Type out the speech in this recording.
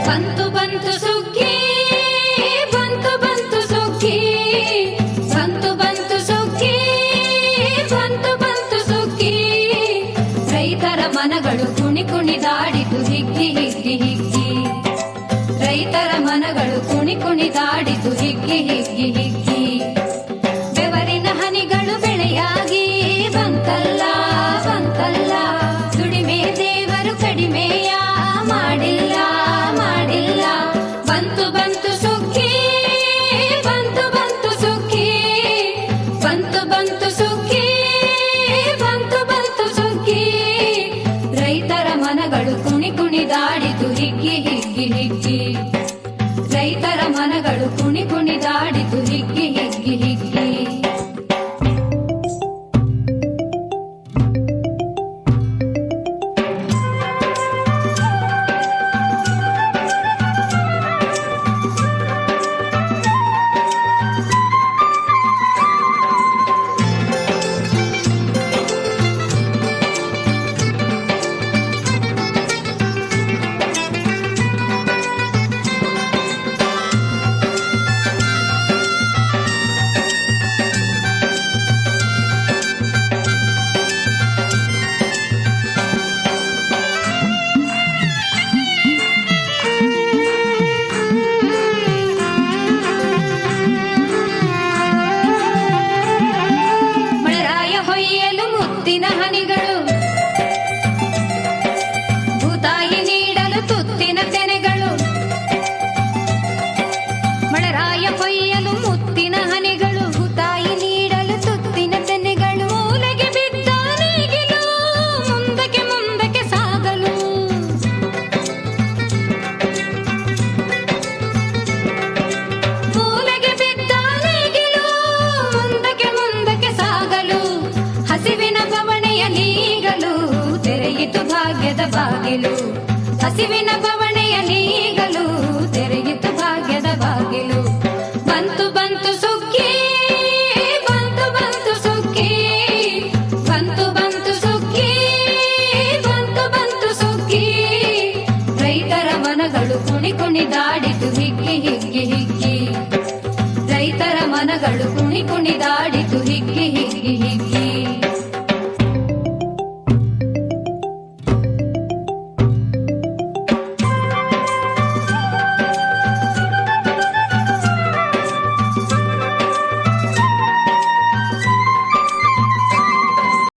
ಬಂತು ಬಂತು ಸುಗ್ಗಿ ಬಂತು ಬಂತು ಸುಗ್ಗಿ ಬಂತು ಬಂತು ಸುಗ್ಗಿ ಬಂತು ಬಂತು ಸುಗ್ಗಿ ರೈತರ ಮನಗಳು ಕುಣಿ ಕುಣಿದಾಡಿತು ಹಿಗ್ಗಿ ಹಿಗ್ಗಿ ಹಿಗ್ಗಿ ರೈತರ ಮನಗಳು ಕುಣಿ ಕುಣಿದಾಡಿತು ಹಿಗ್ಗಿ ಹಿಗ್ಗಿ ಹಿಗ್ಗಿ ಬೆವರಿನ ಹನಿಗಳು ಬೆಳೆಯಾಗಿ ಬಂತಲ್ಲ ಬಂತಲ್ಲ ದುಡಿಮೆ ದೇವರು ಕಡಿಮೆಯ ಮಾಡಿಲ್ಲ ಮಾಡಿಲ್ಲ ಬಂತು ಬಂತು ಸುಗ್ಗಿ ಬಂತು ಬಂತು ಸುಗ್ಗಿ ಬಂತು ಬಂತು ಸುಗ್ಗಿ ಬಂತು ಬಂತು ಸುಗ್ಗಿ ರೈತರ ಮನಗಳು ಕುಣಿ ಕುಣಿದಾಡಿತು ಹಿಗ್ಗಿ ಹಿಗ್ಗಿ ಹಿಗ್ಗಿ ರೈತರ ಮನಗಳು ಕುಣಿ ಕುಣಿದಾಡಿತು ಹಿಗ್ಗಿ ಹಿಗ್ಗಿ ಹಿಗ್ಗಿ ಮುತ್ತಿನ ಹನಿಗಳು ಭೂತಾಯಿ ನೀಡಲು ತುತ್ತಿನ ತೆನೆಗಳು ಮಳೆರಾಯ ಕೊಯ್ಯಲು ಮುತ್ತಿನ ಹನಿಗಳು ಭೂತಾಯಿ ನೀಡಲು ತುತ್ತಿನ ತೆನೆಗಳು ಮೂಲೆಗೆ ಬಿದ್ದ ನೇಗಿಲು ಮುಂದಕ್ಕೆ ಮುಂದಕ್ಕೆ ಸಾಗಲು ಮೂಲೆಗೆ ಬಿದ್ದ ನೇಗಿಲು ಮುಂದಕ್ಕೆ ಮುಂದಕ್ಕೆ ಸಾಗಲು ಹಸಿವಿನ ಬವಣೆಯ ನೀಗಲು ತೆರೆಯಿತು ಭಾಗ್ಯದ ಬಾಗಿಲು ಹಸಿವಿನ ಬವಣೆಯ ನೀಗಲು ತೆರೆಯಿತು ಭಾಗ್ಯದ ಬಾಗಿಲು ಬಂತು ಬಂತು ಸುಗ್ಗಿ ಬಂತು ಬಂತು ಸುಗ್ಗಿ ಬಂತು ಬಂತು ಸುಗ್ಗಿ ಬಂತು ಬಂತು ಸುಗ್ಗಿ ರೈತರ ಮನಗಳು ಕುಣಿ ಕುಣಿದಾಡಿತು ಹಿಗ್ಗಿ ಹಿಗ್ಗಿ ಹಿಗ್ಗಿ ರೈತರ ಮನಗಳು ಕುಣಿ ಕುಣಿದಾಡಿತು ಹಿಗ್ಗಿ ಹಿಗ್ಗಿ ಹಿಗ್ಗಿ